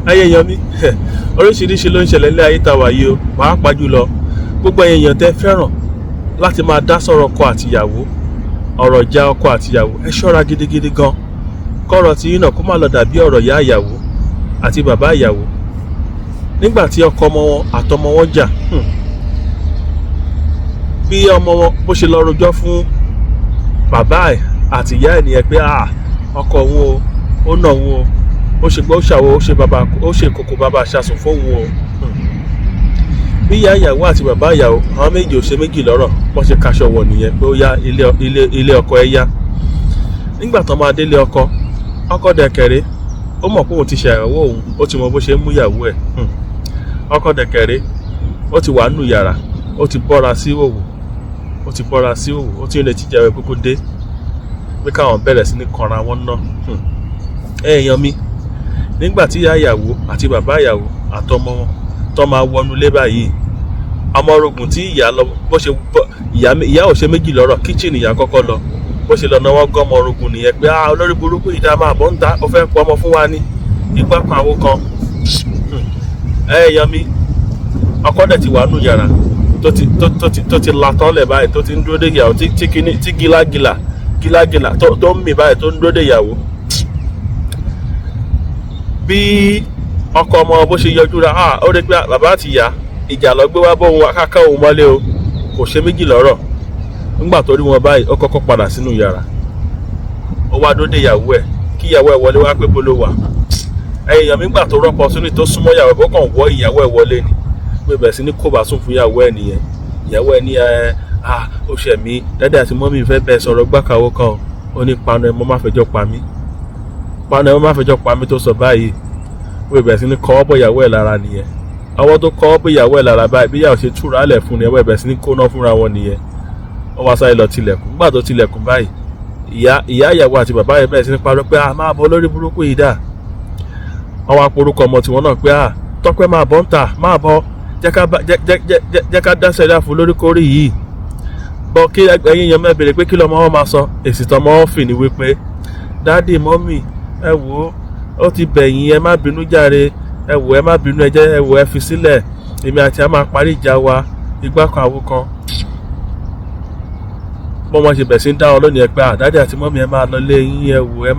ayé yan mi oríṣiríṣi ló ń ṣẹlẹ̀ ní ayé tá wà yìí o, pàápàá jùlọ gbogbo èèyàn tẹ́ fẹ́ràn láti máa dá sọ̀rọ̀ ọkọ àtìyàwó, ọ̀rọ̀ ìjà ọkọ àtìyàwó, ẹ ṣọ́ra gidigidi gan kọ́rọ̀ tí yín náà kó má lọ dàbí ọ̀rọ̀ ìyá ìyàwó àti bàbá ìyàwó nígbà tí ọkọ ọmọ wọn àtọmọ wọn jà. Bí ọmọ wọn bó ṣe lọ rojọ́ fún bàbá ẹ̀ àti ìyá ẹ̀ nìyẹn pé ọkọ òun ó nà òun ó ṣe gbọ́ ó ṣàwọ̀ ó ṣe kòkò bàbá aṣàsùn fóun o. Bí ìyá ìyàwó àti bàbá ìyàwó àwọn méjì ò ṣe méjì lọ́rọ̀ wọ́n ṣe kaṣọ wọ̀ nìyẹn pé ó yá ilé ọkọ ẹ yá. Nígbà tó máa délé ọkọ dẹ̀kẹ̀rẹ́ ó mọ̀ pé òun ti ṣàyàwó òun, ó ti mọ bó ṣe ń mú ìyàwó ẹ̀. Ọkọ dẹ̀kẹ̀rẹ́ ó ti wà nù yàrá, ó ti bọ́ra sí òwò, ó ti ń retí ìjàwé kókó dé pé káwọn bẹ̀rẹ̀ sí ní kanra wọn náà. Èèyàn mi, nígbà tí ìyá ìyàwó àti bàbá ìyàwó àtọmọ wọn tó máa wọnú ilé báyìí, ọmọ orogun tí ìyá lọ bó ṣe ìyá ò ṣe méjì lọ́rọ̀, kíchìnì ìyá kọ́kọ́ lọ bó ṣe lọ náwó gán ọmọ orogun nìyẹn pé olórí burúkú ìdá máa bọ́ ń ta, ó fẹ́ pọ̀ ọmọ fún wa ní igbá kan àwo kan. Èèyàn mi, ọkọ dẹ̀ ti wà nù yàrá tó ti la tọ́lẹ̀ báyìí, tó ti ń dúró dé ìyàwó tí gílágìlà tó ń mì báyìí tó ń dúró dé ìyàwó. Bí ọkọ ọmọ bó ṣe yọjú ra ó rí pé bàbá àti ìyá ìjà lọ gbé wá bóun akáká òun mọ́lé o, kò ṣe méjì lọ́rọ̀. Nígbà tó rí wọn báyìí ó kọ́kọ́ padà sínú yàrá, ó wá dúró dé ìyàwó ẹ̀ kí ìyàwó ẹ̀ wọlé wá pé bó ló wà. Èèyàn mi gbà tó rọ́pọ̀ sínú tó súnmọ́ ìyàwó ẹ̀ bó kàn wọ́ ìyàwó ẹ̀ wọlé ni pé bẹ̀rẹ̀ sí ní kó bá sùn fún ìyàwó ẹ̀ nìyẹn. Ìyàwó ẹ̀ ní ó ṣẹ̀ mí, dádì àti mọ́mí fẹ́ bẹ́ẹ̀ sọ̀rọ̀ gbàkàwọ́ kan ó ní panu ẹ̀ mọ́ má fẹjọ́ pa mí tó sọ báyìí pé bẹ̀rẹ̀ sí ní kọ́ bọ́ ìyàwó ẹ̀ lára nìyẹn. Ọwọ́ tó kọ́ bọ́ ìyàwó ẹ̀ lára báyìí bí ìyàwó ṣe túra lẹ̀ fún ni ẹwọ́ bẹ̀rẹ̀ sí ní kóná fúnra wọn nìyẹn. Wọ́n wá sáré lọ tilẹ̀kùn. Nígbà tó tilẹ̀kùn báyìí ìyá ìyàwó àti bàbá yẹn bẹ̀rẹ̀ sí ní parọ́ pé máa bọ́ lórí burúkú yìí dà. Wọ́n wá porúkọ ọmọ tiwọn náà pé Tọ́pẹ́ máa bọ́ ń tà, máa bọ́ jẹ́ ká dá sẹ́dá fún lóríkórí yìí. Bọ́ kí ẹ̀yin yẹn mẹ́bẹ̀rẹ̀ pé kí lọ́mọ wọn máa sọ, èsì tọmọ wọn fì ní wípé dádì mọ́mì ẹ wò ó ti bẹ̀yìn, ẹ má bínú jàre, ẹ wò ẹ má bínú, ẹ wò ẹ fi sílẹ̀, èmi àti a máa parí ìjà wa igbá kan àwo kan. Bọ́ wọn ṣe bẹ̀ sí ń dá wọn lónìí ẹ pé dádì àti mọ́mì ẹ máa lọ lé yín, ẹ wò ẹ